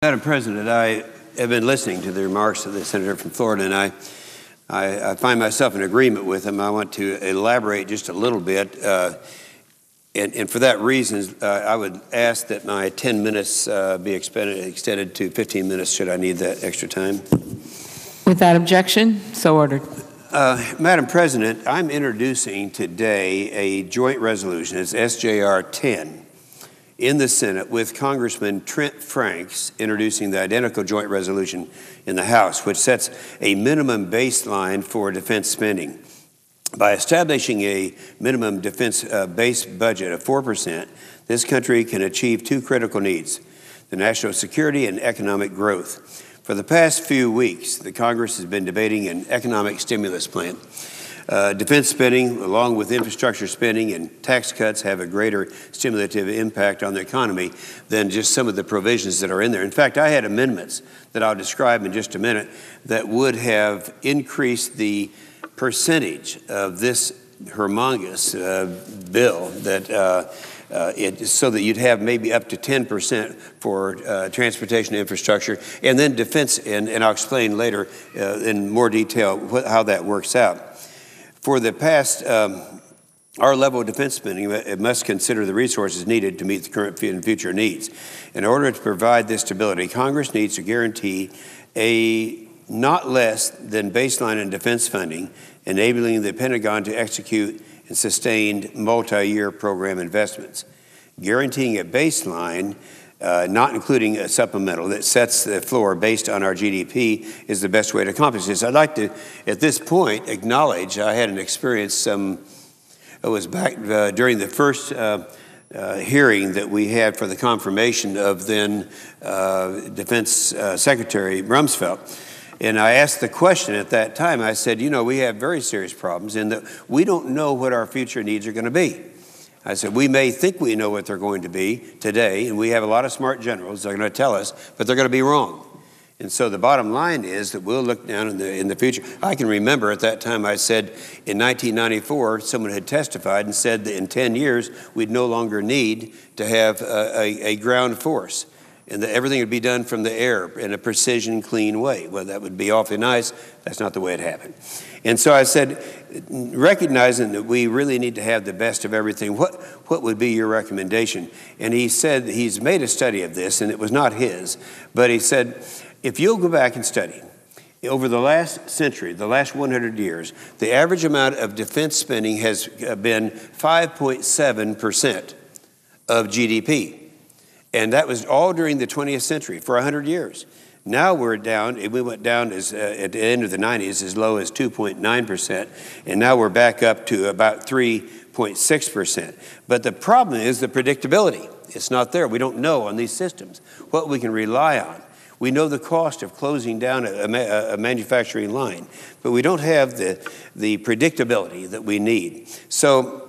Madam President, I have been listening to the remarks of the senator from Florida, and I find myself in agreement with him. I want to elaborate just a little bit, and for that reason, I would ask that my 10 minutes be extended to 15 minutes should I need that extra time. Without objection, so ordered. Madam President, I'm introducing today a joint resolution. It's SJR 10. In the Senate with Congressman Trent Franks introducing the identical joint resolution in the House, which sets a minimum baseline for defense spending. By establishing a minimum defense base budget of 4%, this country can achieve two critical needs: the national security and economic growth. For the past few weeks, the Congress has been debating an economic stimulus plan. Defense spending, along with infrastructure spending and tax cuts, have a greater stimulative impact on the economy than just some of the provisions that are in there. In fact, I had amendments that I'll describe in just a minute that would have increased the percentage of this humongous bill that so that you'd have maybe up to 10% for transportation infrastructure, and then defense, and I'll explain later in more detail how that works out. For the past, our level of defense spending, it must consider the resources needed to meet the current and future needs. In order to provide this stability, Congress needs to guarantee a not less than baseline in defense funding, enabling the Pentagon to execute and sustain multi-year program investments. Guaranteeing a baseline, not including a supplemental that sets the floor based on our GDP, is the best way to accomplish this. I'd like to, at this point, acknowledge I had an experience it was back during the first hearing that we had for the confirmation of then Defense Secretary Rumsfeld. And I asked the question at that time, I said, you know, we have very serious problems in that we don't know what our future needs are going to be. I said, we may think we know what they're going to be today, and we have a lot of smart generals that are going to tell us, but they're going to be wrong. And so the bottom line is that we'll look down in the future. I can remember at that time I said in 1994, someone had testified and said that in 10 years, we'd no longer need to have a ground force, and that everything would be done from the air in a precision, clean way. Well, that would be awfully nice. That's not the way it happened. And so I said, recognizing that we really need to have the best of everything, what would be your recommendation? And he said he's made a study of this, and it was not his, but he said, if you'll go back and study, over the last century, the last 100 years, the average amount of defense spending has been 5.7% of GDP. And that was all during the 20th century for 100 years. Now we're down, we went down at the end of the 90s as low as 2.9%, and now we're back up to about 3.6%. But the problem is the predictability. It's not there. We don't know on these systems what we can rely on. We know the cost of closing down a manufacturing line, but we don't have the predictability that we need. So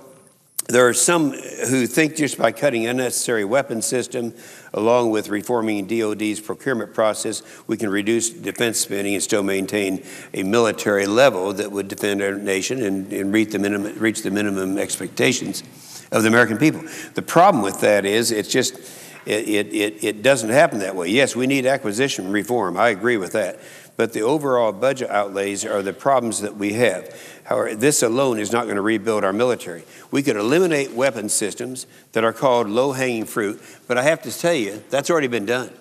there are some who think just by cutting unnecessary weapons system, along with reforming DOD's procurement process, we can reduce defense spending and still maintain a military level that would defend our nation and reach the minimum expectations of the American people. The problem with that is it doesn't happen that way. Yes, we need acquisition reform. I agree with that. But the overall budget outlays are the problems that we have. However, this alone is not going to rebuild our military. We could eliminate weapon systems that are called low-hanging fruit, but I have to tell you, that's already been done.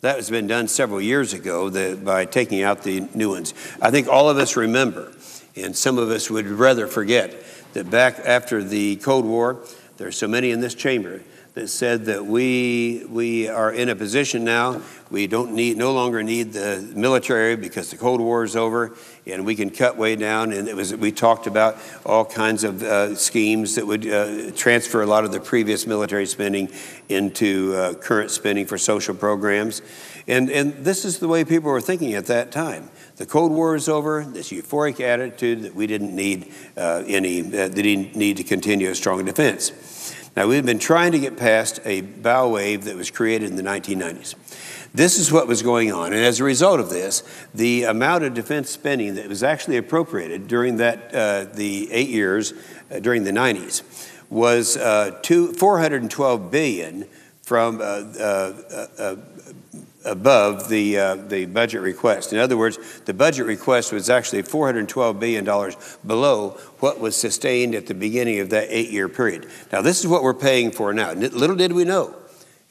That has been done several years ago by taking out the new ones. I think all of us remember, and some of us would rather forget, that back after the Cold War, there are so many in this chamber that said that we are in a position now, we no longer need the military because the Cold War is over and we can cut way down. And we talked about all kinds of schemes that would transfer a lot of the previous military spending into current spending for social programs. And this is the way people were thinking at that time. The Cold War is over, this euphoric attitude that we didn't need didn't need to continue a strong defense. Now, we've been trying to get past a bow wave that was created in the 1990s. This is what was going on. And as a result of this, the amount of defense spending that was actually appropriated during the 8 years during the 90s was $412 billion from above the budget request. In other words, the budget request was actually $412 billion below what was sustained at the beginning of that 8-year period. Now, this is what we're paying for now. Little did we know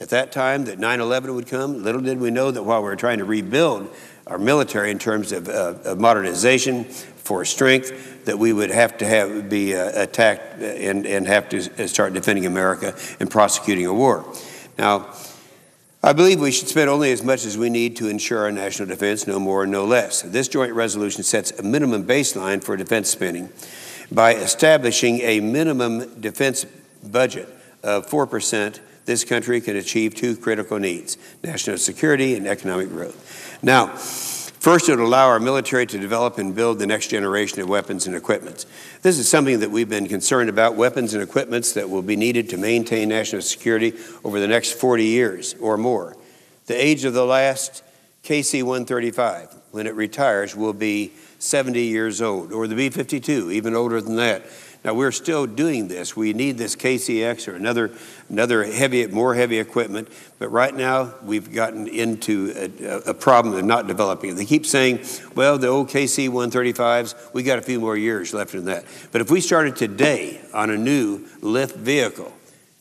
at that time that 9/11 would come. Little did we know that while we were trying to rebuild our military in terms of modernization for strength, that we would have to be attacked and have to start defending America and prosecuting a war. Now, I believe we should spend only as much as we need to ensure our national defense, no more, no less. This joint resolution sets a minimum baseline for defense spending by establishing a minimum defense budget of 4%. This country can achieve two critical needs: national security and economic growth. Now, first, it will allow our military to develop and build the next generation of weapons and equipment. This is something that we've been concerned about, weapons and equipments that will be needed to maintain national security over the next 40 years or more. The age of the last KC-135, when it retires, will be 70 years old, or the B-52, even older than that. Now, we're still doing this. We need this KCX or another more heavy equipment, but right now we've gotten into a problem of not developing it. They keep saying, well, the old KC-135s, we got a few more years left in that. But if we started today on a new lift vehicle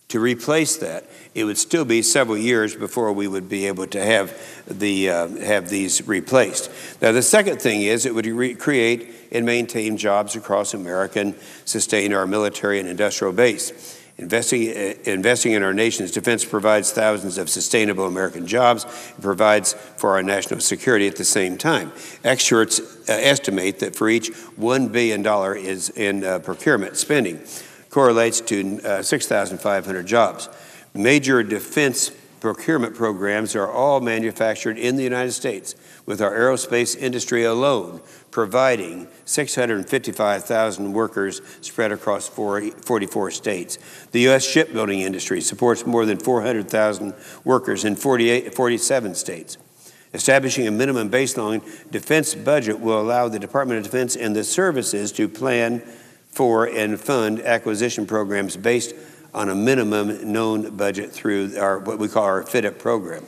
to replace that, it would still be several years before we would be able to have these replaced. Now, the second thing is it would create and maintain jobs across America and sustain our military and industrial base. Investing in our nation's defense provides thousands of sustainable American jobs and provides for our national security at the same time. Experts estimate that for each $1 billion is in procurement spending correlates to 6,500 jobs. Major defense procurement programs are all manufactured in the United States, with our aerospace industry alone providing 655,000 workers spread across 44 states. The U.S. shipbuilding industry supports more than 400,000 workers in 47 states. Establishing a minimum baseline defense budget will allow the Department of Defense and the services to plan for and fund acquisition programs based on a minimum known budget through what we call our FIDIP program.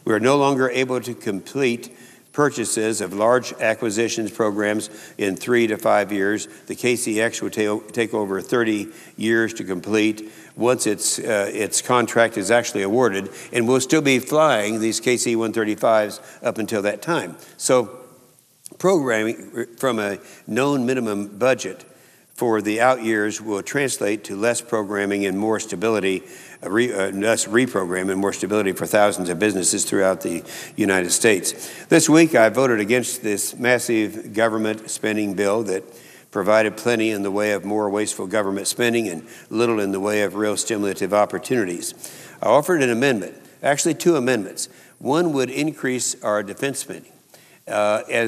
We are no longer able to complete purchases of large acquisitions programs in 3 to 5 years. The KCX will take over 30 years to complete once its contract is actually awarded, and we'll still be flying these KC-135s up until that time. So programming from a known minimum budget for the out years will translate to less programming and more stability, less reprogramming and more stability for thousands of businesses throughout the United States. This week, I voted against this massive government spending bill that provided plenty in the way of more wasteful government spending and little in the way of real stimulative opportunities. I offered an amendment, actually 2 amendments. One would increase our defense spending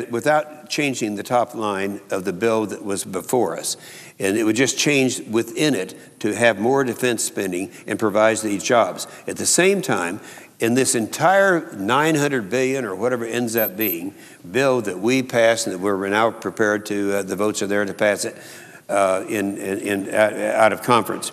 without changing the top line of the bill that was before us. And it would just change within it to have more defense spending and provide these jobs. At the same time, in this entire $900 billion or whatever it ends up being bill that we passed and that we're now prepared to, the votes are there to pass it out of conference,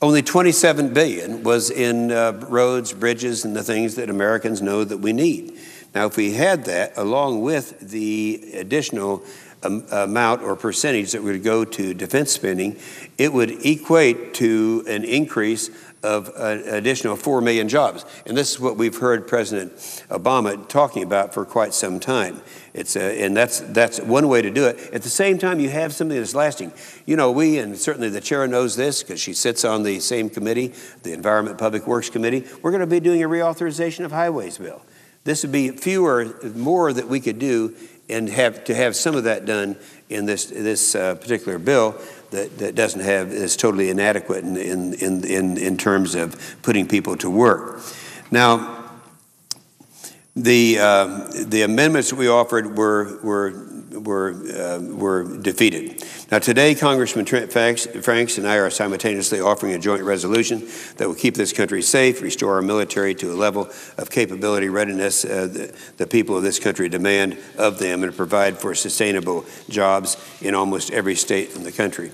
only $27 billion was in roads, bridges, and the things that Americans know that we need. Now, if we had that, along with the additional amount or percentage that would go to defense spending, it would equate to an increase of an additional 4 million jobs. And this is what we've heard President Obama talking about for quite some time. And that's one way to do it. At the same time, you have something that's lasting. You know, we, and certainly the chair knows this because she sits on the same committee, the Environment Public Works Committee, we're going to be doing a reauthorization of highways bill. This would be more that we could do and have some of that done in this particular bill that doesn't have, is totally inadequate in terms of putting people to work. Now, the amendments we offered were defeated. Now today, Congressman Trent Franks and I are simultaneously offering a joint resolution that will keep this country safe, restore our military to a level of capability readiness the people of this country demand of them, and provide for sustainable jobs in almost every state in the country.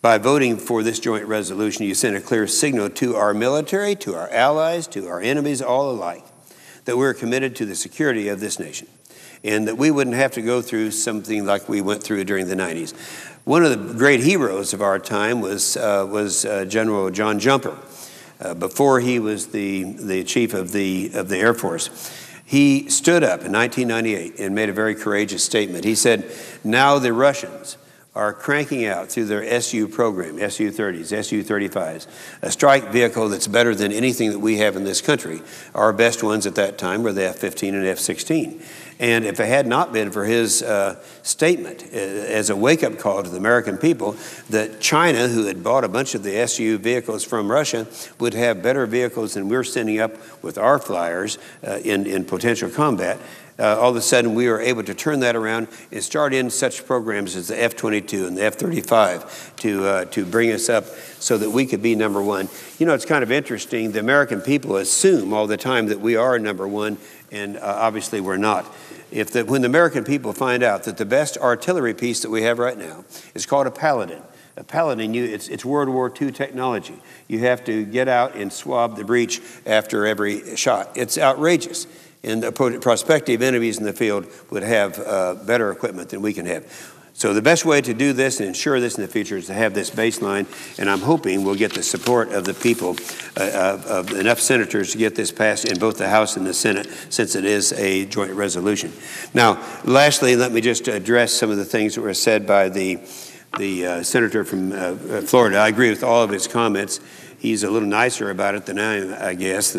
By voting for this joint resolution, you send a clear signal to our military, to our allies, to our enemies, all alike, that we're committed to the security of this nation, and that we wouldn't have to go through something like we went through during the 90s. One of the great heroes of our time was General John Jumper. Before he was the chief of the Air Force, he stood up in 1998 and made a very courageous statement. He said, now the Russians are cranking out through their SU program, Su-30s, Su-35s, a strike vehicle that's better than anything that we have in this country. Our best ones at that time were the F-15 and F-16. And if it had not been for his statement as a wake-up call to the American people that China, who had bought a bunch of the SU vehicles from Russia, would have better vehicles than we're sending up with our flyers in potential combat, all of a sudden we were able to turn that around and start in such programs as the F-22 and the F-35 to bring us up so that we could be number one. You know, it's kind of interesting. The American people assume all the time that we are number one, and obviously we're not. When the American people find out that the best artillery piece that we have right now is called a Paladin. A Paladin, it's World War II technology. You have to get out and swab the breech after every shot. It's outrageous. And the prospective enemies in the field would have better equipment than we can have. So the best way to do this and ensure this in the future is to have this baseline, and I'm hoping we'll get the support of the people, of enough senators to get this passed in both the House and the Senate, since it is a joint resolution. Now, lastly, let me just address some of the things that were said by the senator from Florida. I agree with all of his comments. He's a little nicer about it than I am, I guess.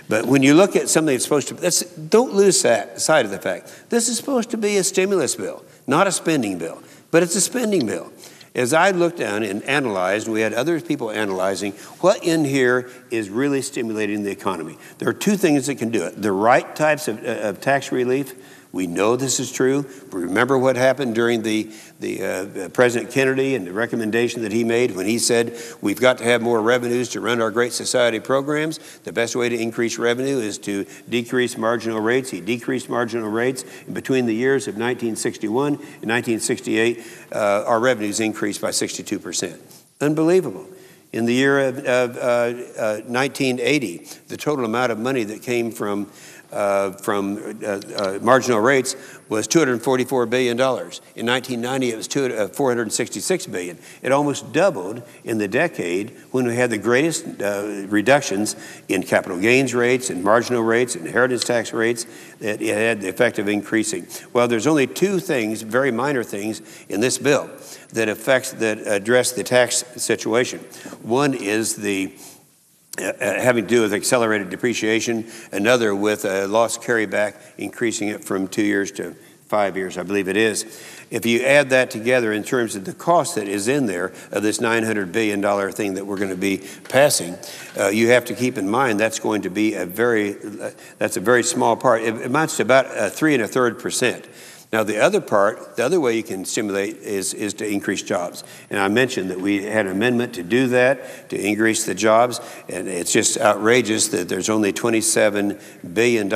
But when you look at something that's supposed to, don't lose sight of the fact. This is supposed to be a stimulus bill, not a spending bill, but it's a spending bill. As I looked down and analyzed, we had other people analyzing what in here is really stimulating the economy. There are two things that can do it. The right types of tax relief. We know this is true. Remember what happened during the President Kennedy and the recommendation that he made when he said we've got to have more revenues to run our Great Society programs. The best way to increase revenue is to decrease marginal rates. He decreased marginal rates. And between the years of 1961 and 1968, our revenues increased by 62%. Unbelievable. In the year of 1980, the total amount of money that came from marginal rates was $244 billion. In 1990, it was $466 billion. It almost doubled in the decade when we had the greatest reductions in capital gains rates and marginal rates and inheritance tax rates. It had the effect of increasing. Well, there's only two things, very minor things, in this bill that address the tax situation. One is having to do with accelerated depreciation, another with a loss carryback, increasing it from 2 years to 5 years, I believe it is. If you add that together in terms of the cost that is in there of this $900 billion thing that we're going to be passing, you have to keep in mind that's going to be a very small part. It amounts to about 3 1/3%. Now, the other way you can stimulate is to increase jobs. And I mentioned that we had an amendment to do that, to increase the jobs. And it's just outrageous that there's only $27 billion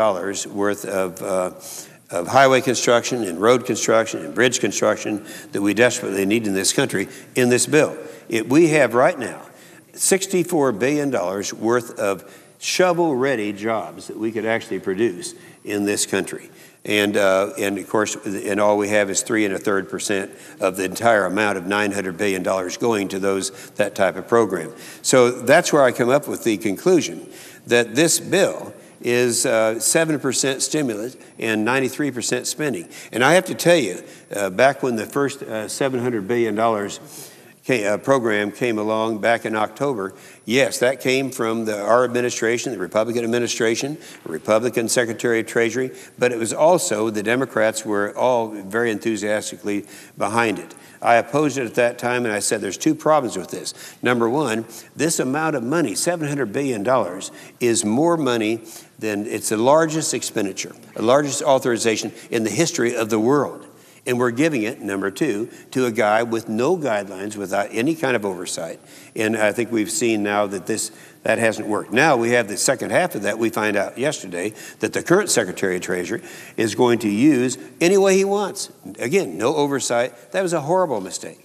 worth of highway construction and road construction and bridge construction that we desperately need in this country in this bill. We have right now $64 billion worth of shovel-ready jobs that we could actually produce in this country. And of course, and all we have is 3 1/3% of the entire amount of $900 billion going to that type of program. So that's where I come up with the conclusion that this bill is 7% stimulus and 93% spending. And I have to tell you, back when the first $700 billion program came along back in October, yes, that came from our administration, the Republican administration, the Republican Secretary of Treasury, but it was also the Democrats were all very enthusiastically behind it. I opposed it at that time, and I said there's two problems with this. Number one, this amount of money, $700 billion, is more money than it's the largest expenditure, the largest authorization in the history of the world. And we're giving it, number two, to a guy with no guidelines, without any kind of oversight. And I think we've seen now that that hasn't worked. Now we have the second half of that. We find out yesterday that the current Secretary of Treasury is going to use any way he wants. Again, no oversight. That was a horrible mistake.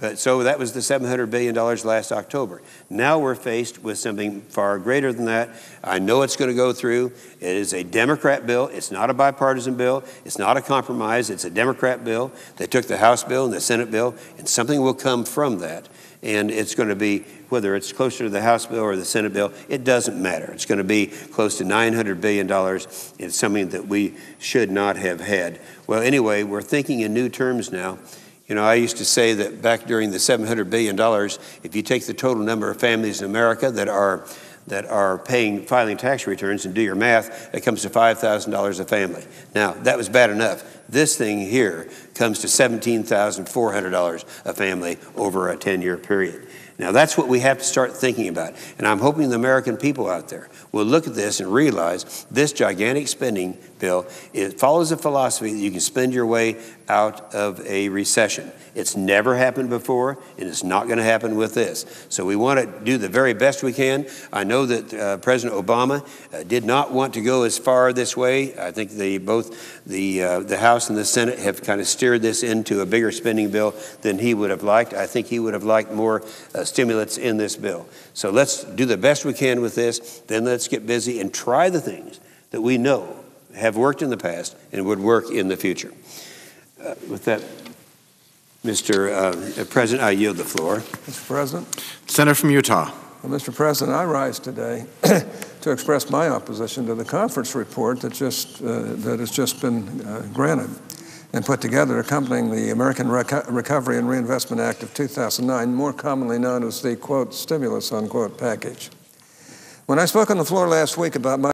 But so that was the $700 billion last October. Now we're faced with something far greater than that. I know it's going to go through. It is a Democrat bill. It's not a bipartisan bill. It's not a compromise. It's a Democrat bill. They took the House bill and the Senate bill, and something will come from that. And it's going to be, whether it's closer to the House bill or the Senate bill, it doesn't matter. It's going to be close to $900 billion. It's something that we should not have had. Well, anyway, we're thinking in new terms now. You know, I used to say that back during the $700 billion, if you take the total number of families in America that are filing tax returns and do your math, it comes to $5,000 a family. Now, that was bad enough. This thing here comes to $17,400 a family over a 10-year period. Now, that's what we have to start thinking about. And I'm hoping the American people out there will look at this and realize this gigantic spending bill, it follows a philosophy that you can spend your way out of a recession. It's never happened before, and it's not going to happen with this. So we want to do the very best we can. I know that President Obama did not want to go as far this way. I think both the House and the Senate have kind of steered this into a bigger spending bill than he would have liked. I think he would have liked more stimulants in this bill. So let's do the best we can with this. Then let's get busy and try the things that we know have worked in the past and would work in the future. With that, Mr. President, I yield the floor. Mr. President. Senator from Utah. Well, Mr. President, I rise today to express my opposition to the conference report that has just been granted and put together accompanying the American Recovery and Reinvestment Act of 2009, more commonly known as the, quote, stimulus, unquote, package. When I spoke on the floor last week about my